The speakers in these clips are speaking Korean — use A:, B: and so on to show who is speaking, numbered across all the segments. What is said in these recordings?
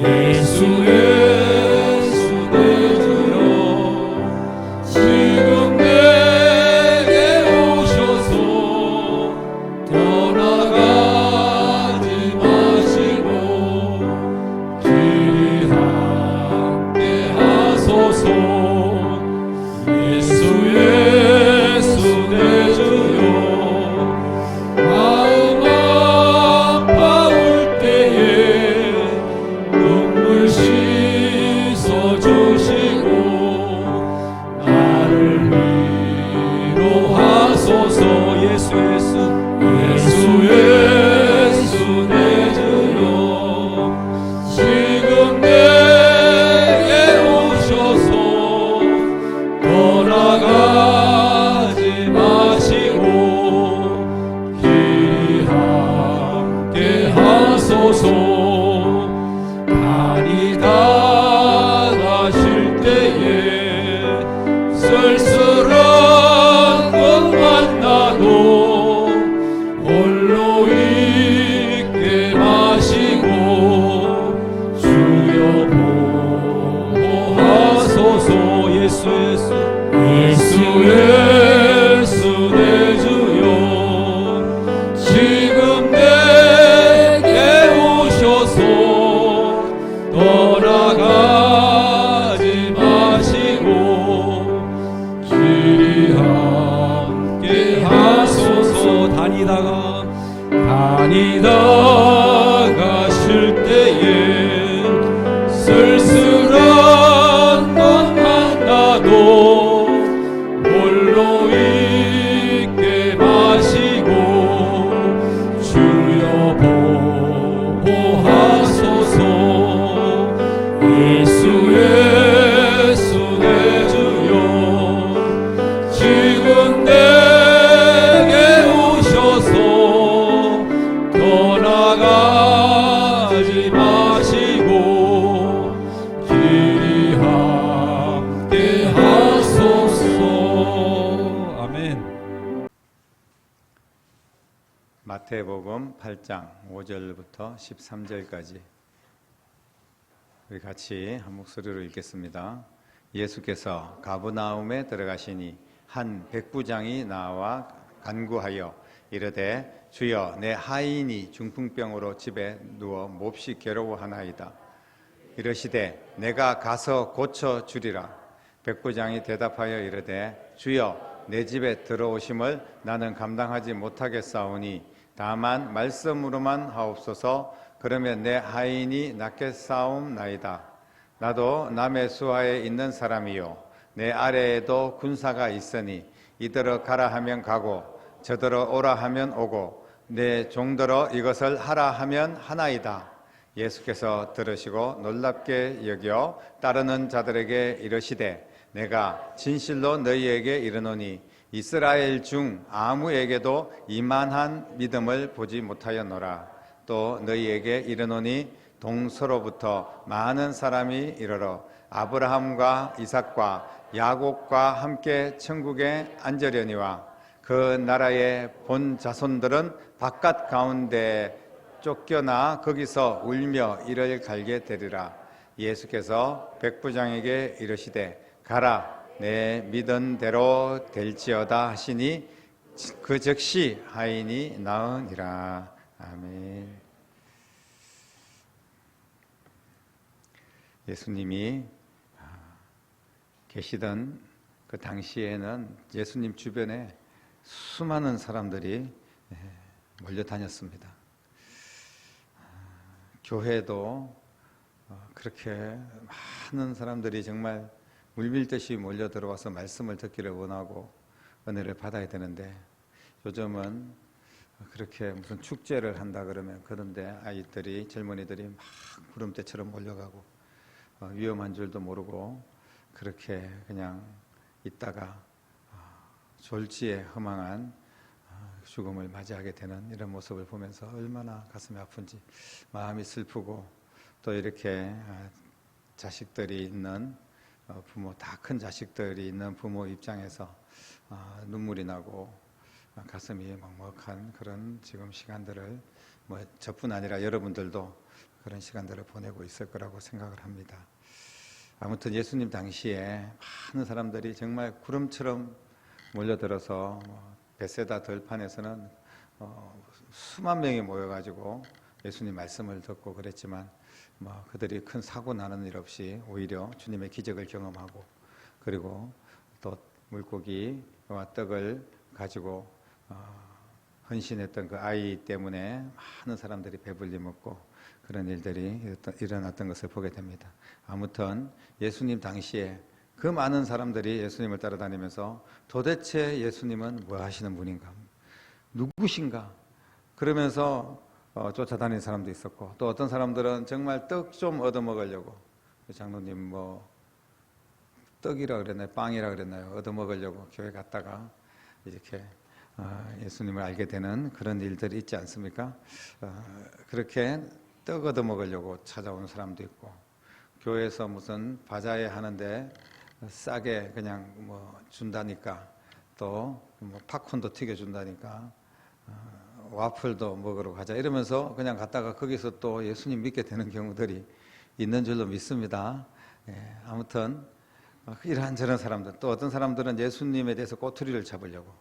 A: 예수 예수 내 주여 지금 내게 오셔서 떠나가지 마시고 길이 함께 하소서. 예수 예수 내 주여 마음 아파올 때에 눈물 씻어주시고 나를 위로하소서. 예수 예수 예수 예수 내 주여 지금 내게 오셔서 떠나가지 마시고 길이 함께 하소서. 다니다 가실 때에 쓸쓸한 것 만나도 홀로 있게 마시고 주여 보호하소서. 예수 예수 예수 예수 내 주여 지금 내게 오셔서 떠나가지 마시고 길이 함께 하소서. 다니다가 가실 때에 쓸쓸한 것 만나도 홀로 있게 마시고 주여 보호하소서. 예수 예수 내 주여 지금 내게 오셔서 떠나가지 마시고 길이 함께 하소서. 아멘.
B: 마태복음 8장 5절부터 13절까지 우리 같이 한 목소리로 읽겠습니다. 예수께서 가버나움에 들어가시니 한 백부장이 나와 간구하여 이르되 주여 내 하인이 중풍병으로 집에 누워 몹시 괴로워하나이다. 이르시되 내가 가서 고쳐 주리라. 백부장이 대답하여 이르되 주여 내 집에 들어오심을 나는 감당하지 못하겠사오니 다만 말씀으로만 하옵소서. 그러면 내 하인이 낫겠사옵나이다. 나도 남의 수하에 있는 사람이요 내 아래에도 군사가 있으니 이들어 가라 하면 가고 저들어 오라 하면 오고 내 종들어 이것을 하라 하면 하나이다. 예수께서 들으시고 놀랍게 여겨 따르는 자들에게 이르시되 내가 진실로 너희에게 이르노니 이스라엘 중 아무에게도 이만한 믿음을 보지 못하였노라. 또 너희에게 이르노니 동서로부터 많은 사람이 이르러 아브라함과 이삭과 야곱과 함께 천국에 앉으려니와 그 나라의 본 자손들은 바깥 가운데 쫓겨나 거기서 울며 이를 갈게 되리라. 예수께서 백부장에게 이르시되 가라 내 믿은 대로 될지어다 하시니 그 즉시 하인이 나으니라. 아멘. 예수님이 계시던 그 당시에는 예수님 주변에 수많은 사람들이 몰려다녔습니다. 교회도 그렇게 많은 사람들이 정말 물밀듯이 몰려 들어와서 말씀을 듣기를 원하고 은혜를 받아야 되는데 요즘은 그렇게 무슨 축제를 한다 그런데 아이들이 젊은이들이 막 구름대처럼 몰려가고 위험한 줄도 모르고 그렇게 그냥 있다가 졸지에 허망한 죽음을 맞이하게 되는 이런 모습을 보면서 얼마나 가슴이 아픈지 마음이 슬프고 또 이렇게 자식들이 있는 부모, 다 큰 자식들이 있는 부모 입장에서 눈물이 나고 가슴이 먹먹한 그런 지금 시간들을 저뿐 아니라 여러분들도 그런 시간들을 보내고 있을 거라고 생각을 합니다. 아무튼 예수님 당시에 많은 사람들이 정말 구름처럼 몰려들어서 베세다 들판에서는 수만 명이 모여가지고 예수님 말씀을 듣고 그랬지만 그들이 큰 사고 나는 일 없이 오히려 주님의 기적을 경험하고, 그리고 또 물고기와 떡을 가지고 헌신했던 그 아이 때문에 많은 사람들이 배불리 먹고 그런 일들이 일어났던 것을 보게 됩니다. 아무튼 예수님 당시에 그 많은 사람들이 예수님을 따라다니면서 도대체 예수님은 뭐 하시는 분인가, 누구신가 그러면서 쫓아다니는 사람도 있었고, 또 어떤 사람들은 정말 떡 좀 얻어먹으려고, 장로님 뭐 떡이라 그랬나요, 빵이라 그랬나요, 얻어먹으려고 교회 갔다가 이렇게 예수님을 알게 되는 그런 일들이 있지 않습니까? 그렇게 떡 얻어먹으려고 찾아오는 사람도 있고, 교회에서 무슨 바자회 하는데 싸게 그냥 뭐 준다니까, 또 뭐 팝콘도 튀겨준다니까 와플도 먹으러 가자 이러면서 그냥 갔다가 거기서 또 예수님 믿게 되는 경우들이 있는 줄로 믿습니다. 아무튼 이런저런 사람들, 또 어떤 사람들은 예수님에 대해서 꼬투리를 잡으려고,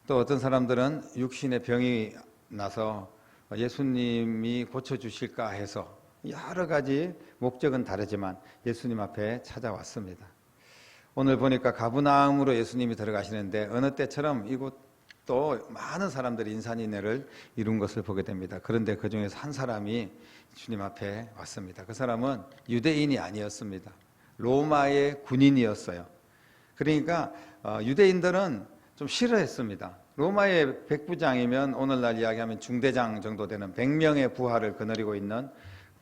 B: 또 어떤 사람들은 육신의 병이 나서 예수님이 고쳐주실까 해서 여러 가지 목적은 다르지만 예수님 앞에 찾아왔습니다. 오늘 보니까 가브나움으로 예수님이 들어가시는데 어느 때처럼 이곳도 많은 사람들이 인산인해를 이룬 것을 보게 됩니다. 그런데 그 중에서 한 사람이 주님 앞에 왔습니다. 그 사람은 유대인이 아니었습니다. 로마의 군인이었어요. 그러니까 유대인들은 좀 싫어했습니다. 로마의 백부장이면 오늘날 이야기하면 중대장 정도 되는 100명의 부하를 거느리고 있는,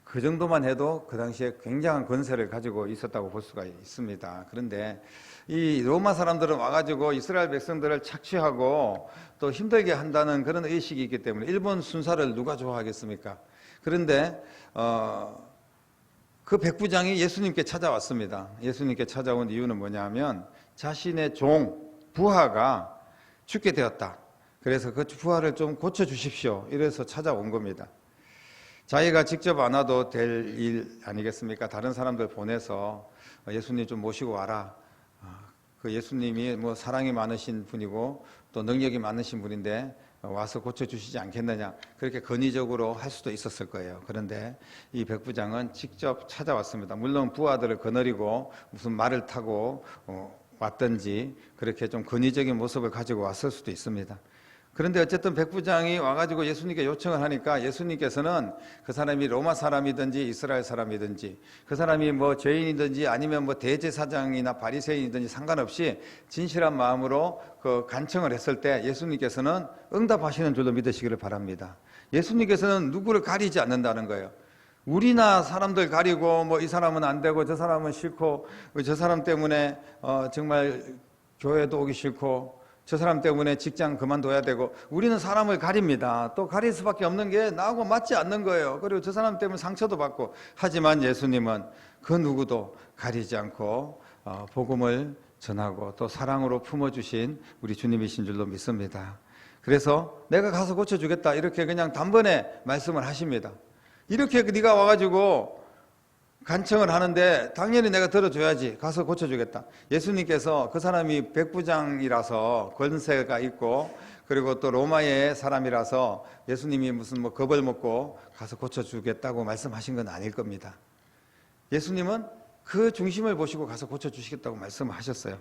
B: 그 정도만 해도 그 당시에 굉장한 권세를 가지고 있었다고 볼 수가 있습니다. 그런데 이 로마 사람들은 와가지고 이스라엘 백성들을 착취하고 또 힘들게 한다는 그런 의식이 있기 때문에 일본 순사를 누가 좋아하겠습니까? 그런데 그 백부장이 예수님께 찾아왔습니다. 예수님께 찾아온 이유는 뭐냐면 자신의 종, 부하가 죽게 되었다. 그래서 그 부하를 좀 고쳐주십시오. 이래서 찾아온 겁니다. 자기가 직접 안 와도 될 일 아니겠습니까? 다른 사람들 보내서 예수님 좀 모시고 와라. 그 예수님이 뭐 사랑이 많으신 분이고 또 능력이 많으신 분인데 와서 고쳐주시지 않겠느냐, 그렇게 건의적으로 할 수도 있었을 거예요. 그런데 이 백부장은 직접 찾아왔습니다. 물론 부하들을 거느리고 무슨 말을 타고 왔든지 그렇게 좀 건의적인 모습을 가지고 왔을 수도 있습니다. 그런데 어쨌든 백부장이 와가지고 예수님께 요청을 하니까 예수님께서는 그 사람이 로마 사람이든지 이스라엘 사람이든지, 그 사람이 뭐 죄인이든지 아니면 뭐 대제사장이나 바리새인이든지 상관없이 진실한 마음으로 그 간청을 했을 때 예수님께서는 응답하시는 줄로 믿으시기를 바랍니다. 예수님께서는 누구를 가리지 않는다는 거예요. 우리나 사람들 가리고 뭐 이 사람은 안 되고 저 사람은 싫고 저 사람 때문에 정말 교회도 오기 싫고 저 사람 때문에 직장 그만둬야 되고, 우리는 사람을 가립니다. 또 가릴 수밖에 없는 게 나하고 맞지 않는 거예요. 그리고 저 사람 때문에 상처도 받고. 하지만 예수님은 그 누구도 가리지 않고 복음을 전하고 또 사랑으로 품어주신 우리 주님이신 줄로 믿습니다. 그래서 내가 가서 고쳐주겠다 이렇게 그냥 단번에 말씀을 하십니다. 이렇게 네가 와가지고 간청을 하는데 당연히 내가 들어줘야지. 가서 고쳐주겠다. 예수님께서 그 사람이 백부장이라서 권세가 있고 그리고 또 로마의 사람이라서 예수님이 무슨 뭐 겁을 먹고 가서 고쳐주겠다고 말씀하신 건 아닐 겁니다. 예수님은 그 중심을 보시고 가서 고쳐주시겠다고 말씀하셨어요.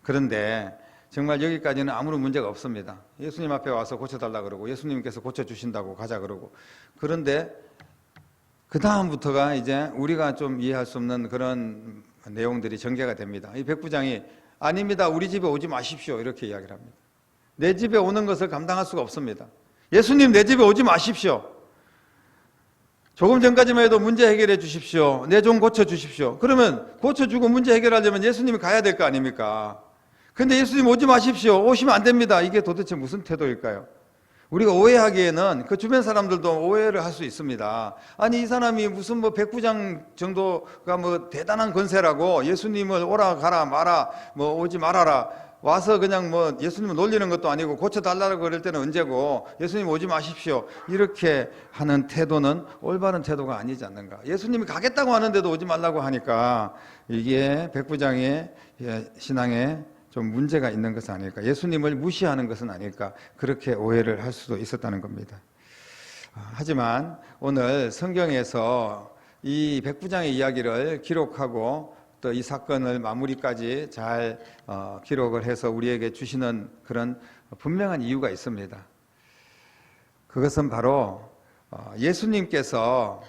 B: 그런데 정말 여기까지는 아무런 문제가 없습니다. 예수님 앞에 와서 고쳐달라 그러고 예수님께서 고쳐주신다고 가자 그러고. 그런데 그 다음부터가 이제 우리가 좀 이해할 수 없는 그런 내용들이 전개가 됩니다. 이 백부장이 아닙니다. 우리 집에 오지 마십시오. 이렇게 이야기를 합니다. 내 집에 오는 것을 감당할 수가 없습니다. 예수님 내 집에 오지 마십시오. 조금 전까지만 해도 문제 해결해 주십시오. 내 종 고쳐 주십시오. 그러면 고쳐주고 문제 해결하려면 예수님이 가야 될 거 아닙니까? 근데 예수님 오지 마십시오. 오시면 안 됩니다. 이게 도대체 무슨 태도일까요? 우리가 오해하기에는 그 주변 사람들도 오해를 할 수 있습니다. 아니 이 사람이 무슨 뭐 백부장 정도가 뭐 대단한 권세라고 예수님을 오라 가라 마라 뭐 오지 말아라 와서 그냥 뭐 예수님을 놀리는 것도 아니고 고쳐달라고 그럴 때는 언제고 예수님 오지 마십시오 이렇게 하는 태도는 올바른 태도가 아니지 않는가. 예수님이 가겠다고 하는데도 오지 말라고 하니까 이게 백부장의 신앙에 좀 문제가 있는 것은 아닐까, 예수님을 무시하는 것은 아닐까, 그렇게 오해를 할 수도 있었다는 겁니다. 하지만 오늘 성경에서 이 백부장의 이야기를 기록하고 또 이 사건을 마무리까지 잘 기록을 해서 우리에게 주시는 그런 분명한 이유가 있습니다. 그것은 바로 예수님께서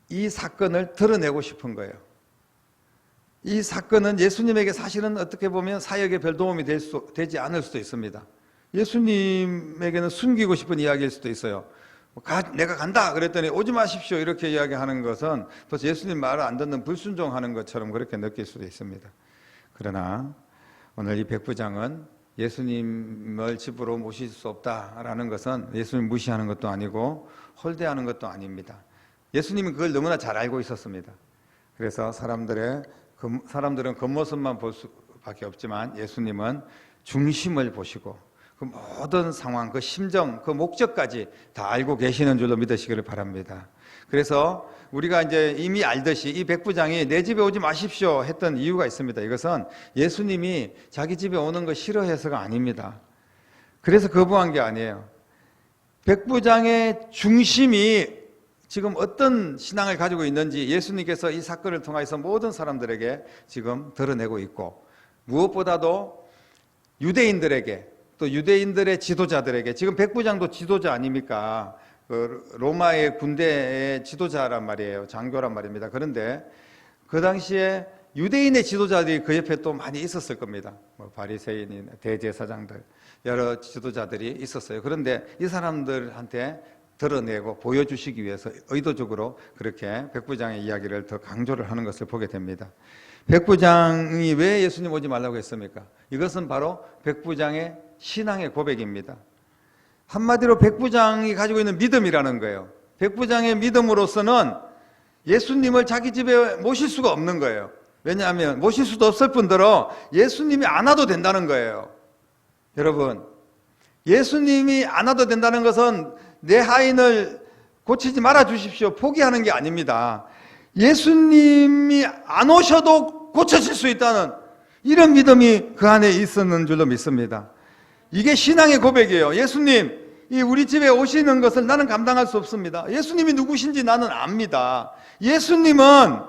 B: 이 사건을 드러내고 싶은 거예요. 이 사건은 예수님에게 사실은 어떻게 보면 사역에 별 도움이 되지 않을 수도 있습니다. 예수님에게는 숨기고 싶은 이야기일 수도 있어요. 내가 간다 그랬더니 오지 마십시오 이렇게 이야기하는 것은 벌써 예수님 말을 안 듣는 불순종하는 것처럼 그렇게 느낄 수도 있습니다. 그러나 오늘 이 백부장은 예수님을 집으로 모실 수 없다라는 것은 예수님 무시하는 것도 아니고 홀대하는 것도 아닙니다. 예수님이 그걸 너무나 잘 알고 있었습니다. 그래서 사람들은 겉모습만 볼 수밖에 없지만 예수님은 중심을 보시고 그 모든 상황, 그 심정, 그 목적까지 다 알고 계시는 줄로 믿으시기를 바랍니다. 그래서 우리가 이제 이미 알듯이 이 백부장이 내 집에 오지 마십시오 했던 이유가 있습니다. 이것은 예수님이 자기 집에 오는 거 싫어해서가 아닙니다. 그래서 거부한 게 아니에요. 백부장의 중심이 지금 어떤 신앙을 가지고 있는지 예수님께서 이 사건을 통해서 모든 사람들에게 지금 드러내고 있고, 무엇보다도 유대인들에게 또 유대인들의 지도자들에게, 지금 백부장도 지도자 아닙니까? 그 로마의 군대의 지도자란 말이에요. 장교란 말입니다. 그런데 그 당시에 유대인의 지도자들이 그 옆에 또 많이 있었을 겁니다. 뭐 바리새인인 대제사장들 여러 지도자들이 있었어요. 그런데 이 사람들한테 드러내고 보여주시기 위해서 의도적으로 그렇게 백부장의 이야기를 더 강조를 하는 것을 보게 됩니다. 백부장이 왜 예수님 오지 말라고 했습니까? 이것은 바로 백부장의 신앙의 고백입니다. 한마디로 백부장이 가지고 있는 믿음이라는 거예요. 백부장의 믿음으로서는 예수님을 자기 집에 모실 수가 없는 거예요. 왜냐하면 모실 수도 없을 뿐더러 예수님이 안 와도 된다는 거예요. 여러분, 예수님이 안 와도 된다는 것은 내 하인을 고치지 말아 주십시오 포기하는 게 아닙니다. 예수님이 안 오셔도 고쳐질 수 있다는 이런 믿음이 그 안에 있었는 줄로 믿습니다. 이게 신앙의 고백이에요. 예수님, 우리 집에 오시는 것을 나는 감당할 수 없습니다. 예수님이 누구신지 나는 압니다. 예수님은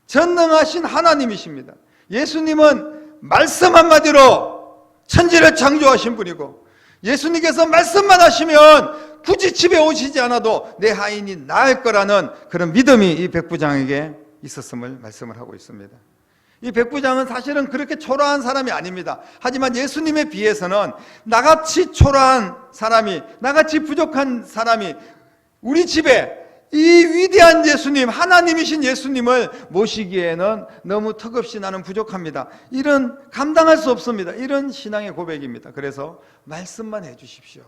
B: 전능하신 하나님이십니다. 예수님은 말씀 한마디로 천지를 창조하신 분이고, 예수님께서 말씀만 하시면 굳이 집에 오시지 않아도 내 하인이 나을 거라는 그런 믿음이 이 백부장에게 있었음을 말씀을 하고 있습니다. 이 백부장은 사실은 그렇게 초라한 사람이 아닙니다. 하지만 예수님에 비해서는 나같이 초라한 사람이, 나같이 부족한 사람이 우리 집에 이 위대한 예수님, 하나님이신 예수님을 모시기에는 너무 턱없이 나는 부족합니다. 이런 감당할 수 없습니다. 이런 신앙의 고백입니다. 그래서 말씀만 해주십시오.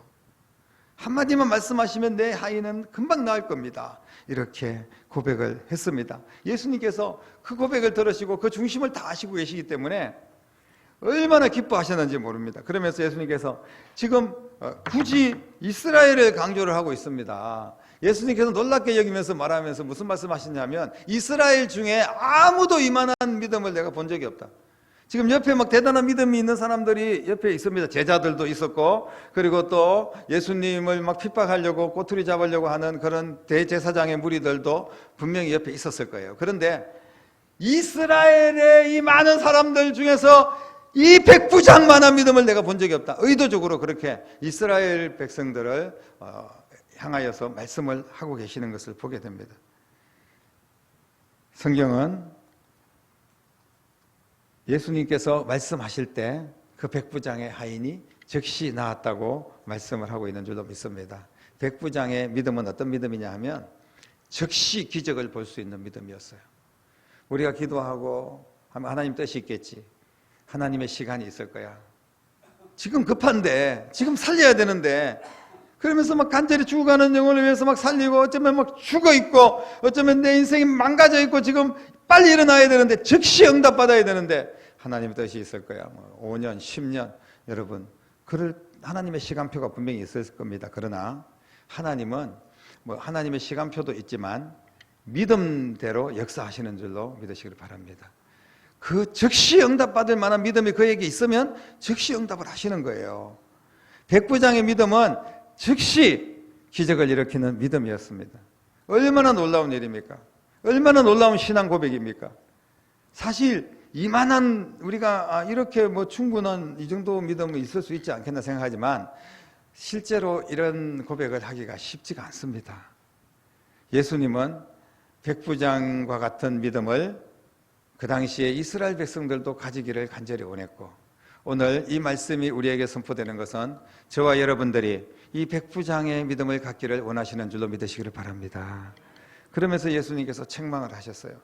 B: 한마디만 말씀하시면 내 하인은 금방 나을 겁니다. 이렇게 고백을 했습니다. 예수님께서 그 고백을 들으시고 그 중심을 다 아시고 계시기 때문에 얼마나 기뻐하셨는지 모릅니다. 그러면서 예수님께서 지금 굳이 이스라엘을 강조를 하고 있습니다. 예수님께서 놀랍게 여기면서 말하면서 무슨 말씀하시냐면, 이스라엘 중에 아무도 이만한 믿음을 내가 본 적이 없다. 지금 옆에 막 대단한 믿음이 있는 사람들이 옆에 있습니다. 제자들도 있었고, 그리고 또 예수님을 막 핍박하려고 꼬투리 잡으려고 하는 그런 대제사장의 무리들도 분명히 옆에 있었을 거예요. 그런데 이스라엘의 이 많은 사람들 중에서 이 백부장만한 믿음을 내가 본 적이 없다. 의도적으로 그렇게 이스라엘 백성들을 향하여서 말씀을 하고 계시는 것을 보게 됩니다. 성경은 예수님께서 말씀하실 때 그 백부장의 하인이 즉시 나았다고 말씀을 하고 있는 줄로 믿습니다. 백부장의 믿음은 어떤 믿음이냐 하면 즉시 기적을 볼 수 있는 믿음이었어요. 우리가 기도하고 하면 하나님 뜻이 있겠지, 하나님의 시간이 있을 거야, 지금 급한데, 지금 살려야 되는데, 그러면서 막 간절히 죽어가는 영혼을 위해서 막 살리고, 어쩌면 막 죽어 있고, 어쩌면 내 인생이 망가져 있고 지금 빨리 일어나야 되는데, 즉시 응답받아야 되는데, 하나님의 뜻이 있을 거야. 5년, 10년. 여러분, 그럴 하나님의 시간표가 분명히 있을 겁니다. 그러나 하나님은 하나님의 시간표도 있지만 믿음대로 역사하시는 줄로 믿으시길 바랍니다. 그 즉시 응답받을 만한 믿음이 그에게 있으면 즉시 응답을 하시는 거예요. 백부장의 믿음은 즉시 기적을 일으키는 믿음이었습니다. 얼마나 놀라운 일입니까? 얼마나 놀라운 신앙 고백입니까? 사실 이만한 우리가 이렇게 충분한 이 정도 믿음이 있을 수 있지 않겠나 생각하지만 실제로 이런 고백을 하기가 쉽지가 않습니다. 예수님은 백부장과 같은 믿음을 그 당시에 이스라엘 백성들도 가지기를 간절히 원했고, 오늘 이 말씀이 우리에게 선포되는 것은 저와 여러분들이 이 백부장의 믿음을 갖기를 원하시는 줄로 믿으시기를 바랍니다. 그러면서 예수님께서 책망을 하셨어요.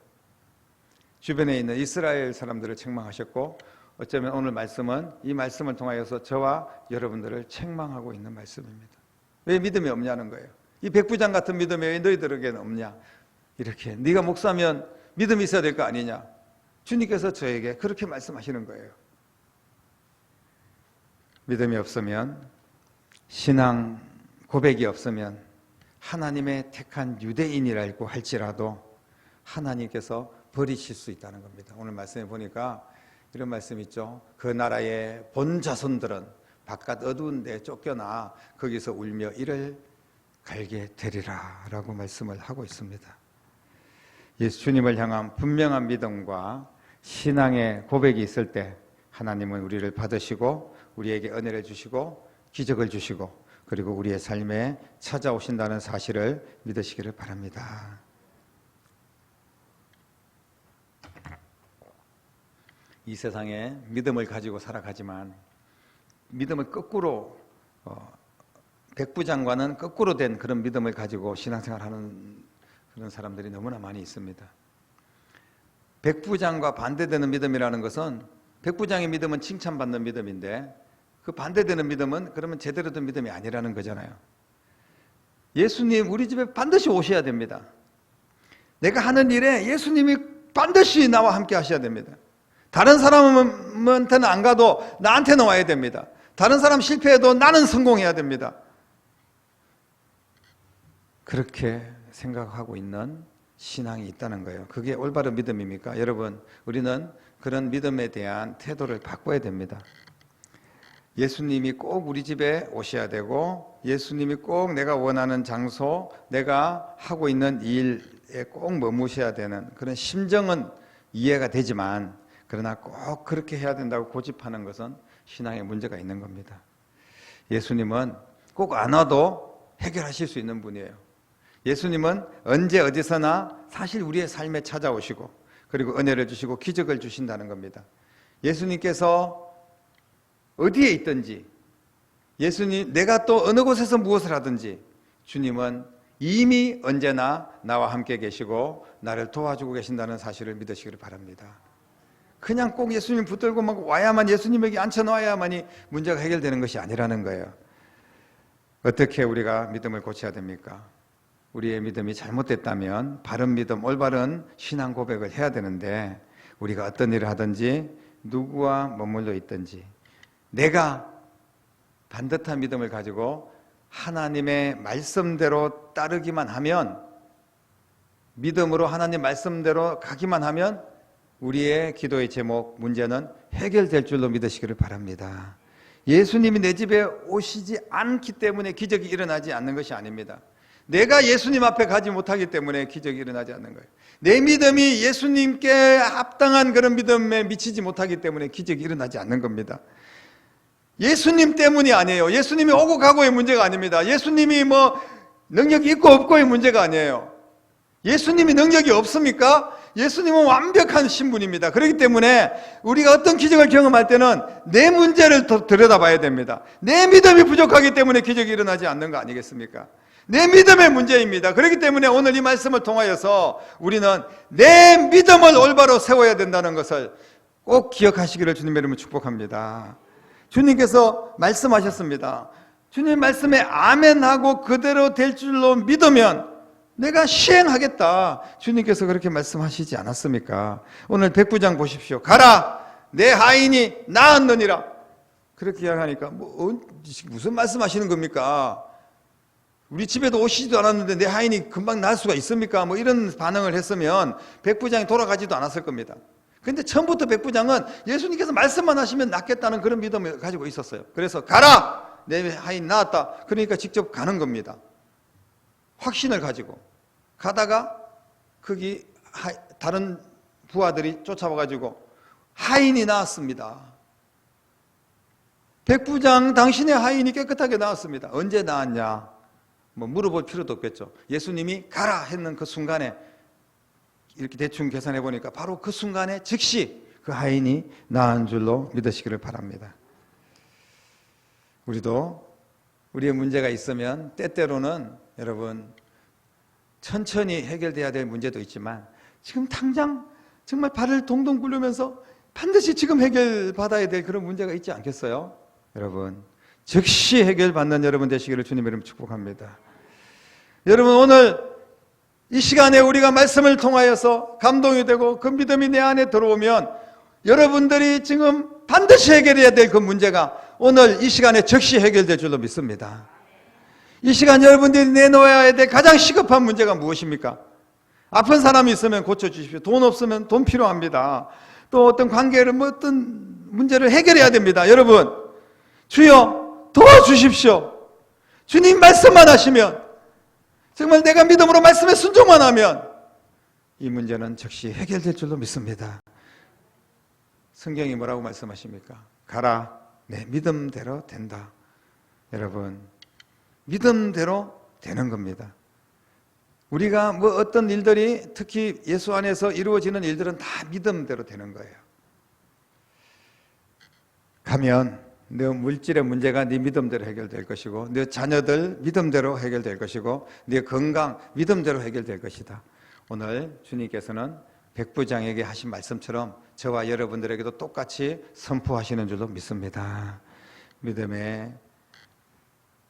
B: 주변에 있는 이스라엘 사람들을 책망하셨고, 어쩌면 오늘 말씀은 이 말씀을 통하여서 저와 여러분들을 책망하고 있는 말씀입니다. 왜 믿음이 없냐는 거예요. 이 백부장 같은 믿음이 왜 너희들에게는 없냐? 이렇게 네가 목사면 믿음이 있어야 될 거 아니냐? 주님께서 저에게 그렇게 말씀하시는 거예요. 믿음이 없으면, 신앙 고백이 없으면 하나님의 택한 유대인이라고 할지라도 하나님께서 버리실 수 있다는 겁니다. 오늘 말씀에 보니까 이런 말씀 있죠. 그 나라의 본 자손들은 바깥 어두운 데 쫓겨나 거기서 울며 이를 갈게 되리라 라고 말씀을 하고 있습니다. 예수님을 향한 분명한 믿음과 신앙의 고백이 있을 때 하나님은 우리를 받으시고 우리에게 은혜를 주시고 기적을 주시고 그리고 우리의 삶에 찾아오신다는 사실을 믿으시기를 바랍니다. 이 세상에 믿음을 가지고 살아가지만 믿음을 거꾸로 백부장과는 거꾸로 된 그런 믿음을 가지고 신앙생활하는 그런 사람들이 너무나 많이 있습니다. 백부장과 반대되는 믿음이라는 것은, 백부장의 믿음은 칭찬받는 믿음인데 그 반대되는 믿음은 그러면 제대로 된 믿음이 아니라는 거잖아요. 예수님 우리 집에 반드시 오셔야 됩니다. 내가 하는 일에 예수님이 반드시 나와 함께 하셔야 됩니다. 다른 사람한테는 안 가도 나한테는 와야 됩니다. 다른 사람 실패해도 나는 성공해야 됩니다. 그렇게 생각하고 있는 신앙이 있다는 거예요. 그게 올바른 믿음입니까? 여러분, 우리는 그런 믿음에 대한 태도를 바꿔야 됩니다. 예수님이 꼭 우리 집에 오셔야 되고, 예수님이 꼭 내가 원하는 장소, 내가 하고 있는 일에 꼭 머무셔야 되는 그런 심정은 이해가 되지만, 그러나 꼭 그렇게 해야 된다고 고집하는 것은 신앙에 문제가 있는 겁니다. 예수님은 꼭 안 와도 해결하실 수 있는 분이에요. 예수님은 언제 어디서나 사실 우리의 삶에 찾아오시고 그리고 은혜를 주시고 기적을 주신다는 겁니다. 예수님께서 어디에 있든지, 예수님 내가 또 어느 곳에서 무엇을 하든지 주님은 이미 언제나 나와 함께 계시고 나를 도와주고 계신다는 사실을 믿으시기를 바랍니다. 그냥 꼭 예수님 붙들고 막 와야만, 예수님에게 앉혀놓아야만이 문제가 해결되는 것이 아니라는 거예요. 어떻게 우리가 믿음을 고쳐야 됩니까? 우리의 믿음이 잘못됐다면 바른 믿음, 올바른 신앙 고백을 해야 되는데, 우리가 어떤 일을 하든지 누구와 머물러 있든지 내가 반듯한 믿음을 가지고 하나님의 말씀대로 따르기만 하면, 믿음으로 하나님 말씀대로 가기만 하면 우리의 기도의 제목, 문제는 해결될 줄로 믿으시기를 바랍니다. 예수님이 내 집에 오시지 않기 때문에 기적이 일어나지 않는 것이 아닙니다. 내가 예수님 앞에 가지 못하기 때문에 기적이 일어나지 않는 거예요. 내 믿음이 예수님께 합당한 그런 믿음에 미치지 못하기 때문에 기적이 일어나지 않는 겁니다. 예수님 때문이 아니에요. 예수님이 오고 가고의 문제가 아닙니다. 예수님이 능력이 있고 없고의 문제가 아니에요. 예수님이 능력이 없습니까? 예수님은 완벽한 신분입니다. 그렇기 때문에 우리가 어떤 기적을 경험할 때는 내 문제를 더 들여다봐야 됩니다. 내 믿음이 부족하기 때문에 기적이 일어나지 않는 거 아니겠습니까? 내 믿음의 문제입니다. 그렇기 때문에 오늘 이 말씀을 통하여서 우리는 내 믿음을 올바로 세워야 된다는 것을 꼭 기억하시기를 주님의 이름으로 축복합니다. 주님께서 말씀하셨습니다. 주님 말씀에 아멘하고 그대로 될 줄로 믿으면 내가 시행하겠다. 주님께서 그렇게 말씀하시지 않았습니까? 오늘 백부장 보십시오. 가라! 내 하인이 나았느니라. 그렇게 이야기하니까 무슨 말씀하시는 겁니까? 우리 집에도 오시지도 않았는데 내 하인이 금방 나을 수가 있습니까? 뭐 이런 반응을 했으면 백부장이 돌아가지도 않았을 겁니다. 근데 처음부터 백부장은 예수님께서 말씀만 하시면 낫겠다는 그런 믿음을 가지고 있었어요. 그래서 가라! 내 하인 나았다. 그러니까 직접 가는 겁니다. 확신을 가지고 가다가 거기 다른 부하들이 쫓아와가지고 하인이 나았습니다. 백부장, 당신의 하인이 깨끗하게 나왔습니다. 언제 나았냐? 뭐 물어볼 필요도 없겠죠. 예수님이 가라 했는 그 순간에 이렇게 대충 계산해 보니까 바로 그 순간에 즉시 그 하인이 나은 줄로 믿으시기를 바랍니다. 우리도 우리의 문제가 있으면 때때로는 여러분 천천히 해결돼야 될 문제도 있지만 지금 당장 정말 발을 동동 굴리면서 반드시 지금 해결받아야 될 그런 문제가 있지 않겠어요? 여러분 즉시 해결받는 여러분 되시기를 주님의 이름으로 축복합니다. 여러분 오늘 이 시간에 우리가 말씀을 통하여서 감동이 되고 그 믿음이 내 안에 들어오면 여러분들이 지금 반드시 해결해야 될 그 문제가 오늘 이 시간에 즉시 해결될 줄로 믿습니다. 이 시간 여러분들이 내놓아야 될 가장 시급한 문제가 무엇입니까? 아픈 사람이 있으면 고쳐주십시오. 돈 없으면 돈 필요합니다. 또 어떤 관계를 어떤 문제를 해결해야 됩니다. 여러분 주여 도와주십시오. 주님 말씀만 하시면 정말 내가 믿음으로 말씀에 순종만 하면 이 문제는 즉시 해결될 줄로 믿습니다. 성경이 뭐라고 말씀하십니까? 가라, 내 믿음대로 된다. 여러분 믿음대로 되는 겁니다. 우리가 뭐 어떤 일들이 특히 예수 안에서 이루어지는 일들은 다 믿음대로 되는 거예요. 가면 너 물질의 문제가 네 믿음대로 해결될 것이고 너 자녀들 믿음대로 해결될 것이고 네 건강 믿음대로 해결될 것이다. 오늘 주님께서는 백부장에게 하신 말씀처럼 저와 여러분들에게도 똑같이 선포하시는 줄로 믿습니다. 믿음의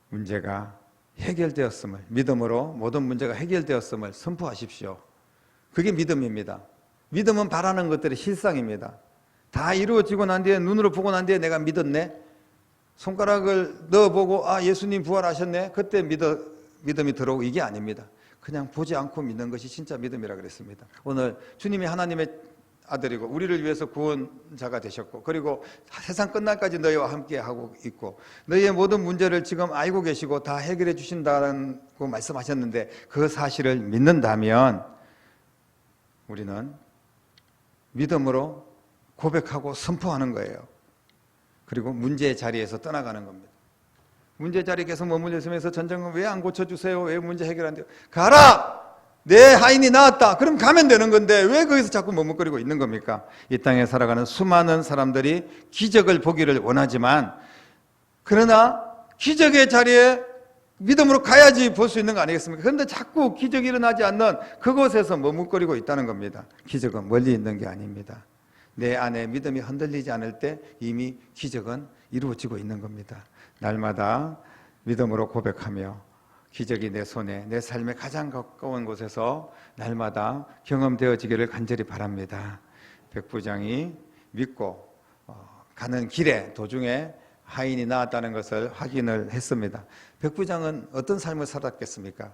B: 문제가 해결되었음을, 믿음으로 모든 문제가 해결되었음을 선포하십시오. 그게 믿음입니다. 믿음은 바라는 것들의 실상입니다. 다 이루어지고 난 뒤에 눈으로 보고 난 뒤에 내가 믿었네, 손가락을 넣어보고 아 예수님 부활하셨네, 그때 믿음이 들어오고 이게 아닙니다. 그냥 보지 않고 믿는 것이 진짜 믿음이라 그랬습니다. 오늘 주님이 하나님의 아들이고 우리를 위해서 구원자가 되셨고 그리고 세상 끝날까지 너희와 함께 하고 있고 너희의 모든 문제를 지금 알고 계시고 다 해결해 주신다고 말씀하셨는데 그 사실을 믿는다면 우리는 믿음으로 고백하고 선포하는 거예요. 그리고 문제의 자리에서 떠나가는 겁니다. 문제 자리에 계속 머물러 있으면서 전쟁은 왜 안 고쳐주세요? 왜 문제 해결 안 돼요? 가라! 내 하인이 나았다. 그럼 가면 되는 건데 왜 거기서 자꾸 머뭇거리고 있는 겁니까? 이 땅에 살아가는 수많은 사람들이 기적을 보기를 원하지만 그러나 기적의 자리에 믿음으로 가야지 볼 수 있는 거 아니겠습니까? 그런데 자꾸 기적이 일어나지 않는 그곳에서 머뭇거리고 있다는 겁니다. 기적은 멀리 있는 게 아닙니다. 내 안에 믿음이 흔들리지 않을 때 이미 기적은 이루어지고 있는 겁니다. 날마다 믿음으로 고백하며 기적이 내 손에 내 삶에 가장 가까운 곳에서 날마다 경험되어지기를 간절히 바랍니다. 백부장이 믿고 가는 길에 도중에 하인이 나왔다는 것을 확인을 했습니다. 백부장은 어떤 삶을 살았겠습니까?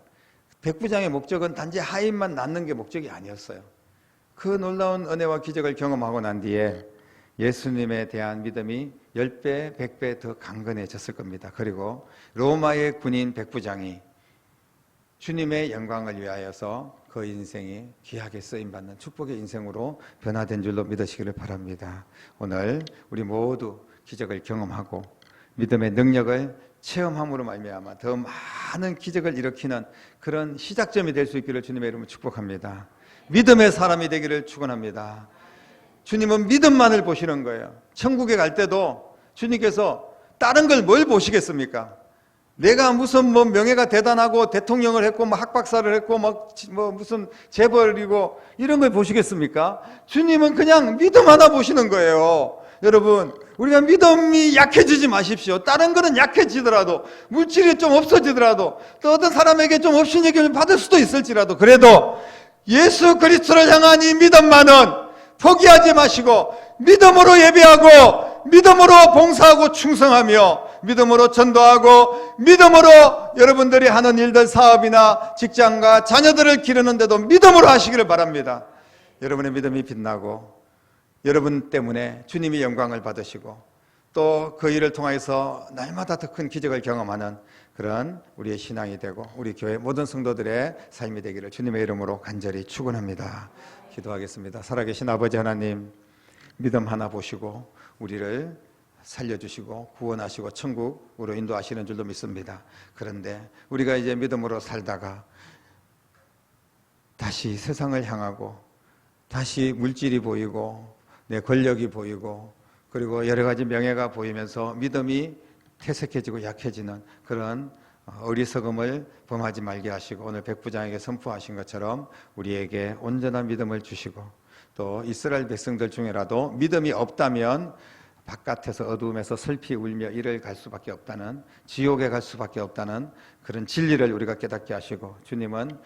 B: 백부장의 목적은 단지 하인만 낳는 게 목적이 아니었어요. 그 놀라운 은혜와 기적을 경험하고 난 뒤에 예수님에 대한 믿음이 10배, 100배 더 강건해졌을 겁니다. 그리고 로마의 군인 백부장이 주님의 영광을 위하여서 그 인생이 귀하게 쓰임받는 축복의 인생으로 변화된 줄로 믿으시기를 바랍니다. 오늘 우리 모두 기적을 경험하고 믿음의 능력을 체험함으로 말미암아 더 많은 기적을 일으키는 그런 시작점이 될 수 있기를 주님의 이름으로 축복합니다. 믿음의 사람이 되기를 축원합니다. 주님은 믿음만을 보시는 거예요. 천국에 갈 때도 주님께서 다른 걸 뭘 보시겠습니까? 내가 무슨 명예가 대단하고 대통령을 했고 학박사를 했고 무슨 재벌이고 이런 걸 보시겠습니까? 주님은 그냥 믿음 하나 보시는 거예요. 여러분, 우리가 믿음이 약해지지 마십시오. 다른 거는 약해지더라도 물질이 좀 없어지더라도 또 어떤 사람에게 좀 업신여김을 받을 수도 있을지라도 그래도 예수 그리스도를 향한 이 믿음만은 포기하지 마시고 믿음으로 예배하고 믿음으로 봉사하고 충성하며 믿음으로 전도하고 믿음으로 여러분들이 하는 일들 사업이나 직장과 자녀들을 기르는데도 믿음으로 하시기를 바랍니다. 여러분의 믿음이 빛나고 여러분 때문에 주님이 영광을 받으시고 또 그 일을 통해서 날마다 더 큰 기적을 경험하는 그런 우리의 신앙이 되고 우리 교회 모든 성도들의 삶이 되기를 주님의 이름으로 간절히 축원합니다. 기도하겠습니다. 살아계신 아버지 하나님, 믿음 하나 보시고 우리를 살려주시고 구원하시고 천국으로 인도하시는 줄로 믿습니다. 그런데 우리가 이제 믿음으로 살다가 다시 세상을 향하고 다시 물질이 보이고 내 권력이 보이고 그리고 여러 가지 명예가 보이면서 믿음이 퇴색해지고 약해지는 그런 어리석음을 범하지 말게 하시고 오늘 백부장에게 선포하신 것처럼 우리에게 온전한 믿음을 주시고 또 이스라엘 백성들 중에라도 믿음이 없다면 바깥에서 어두움에서 슬피 울며 이를 갈 수밖에 없다는, 지옥에 갈 수밖에 없다는 그런 진리를 우리가 깨닫게 하시고, 주님은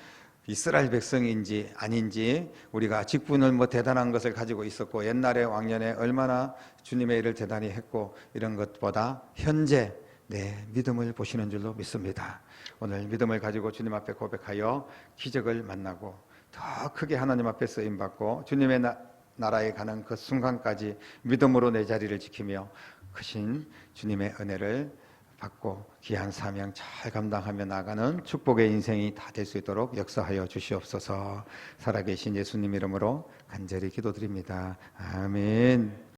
B: 이스라엘 백성인지 아닌지 우리가 직분을 대단한 것을 가지고 있었고 옛날에 왕년에 얼마나 주님의 일을 대단히 했고 이런 것보다 현재 내 믿음을 보시는 줄로 믿습니다. 오늘 믿음을 가지고 주님 앞에 고백하여 기적을 만나고 더 크게 하나님 앞에 쓰임받고 주님의 나라에 가는 그 순간까지 믿음으로 내 자리를 지키며 크신 주님의 은혜를 받고 귀한 사명 잘 감당하며 나가는 축복의 인생이 다 될 수 있도록 역사하여 주시옵소서. 살아계신 예수님 이름으로 간절히 기도드립니다. 아멘.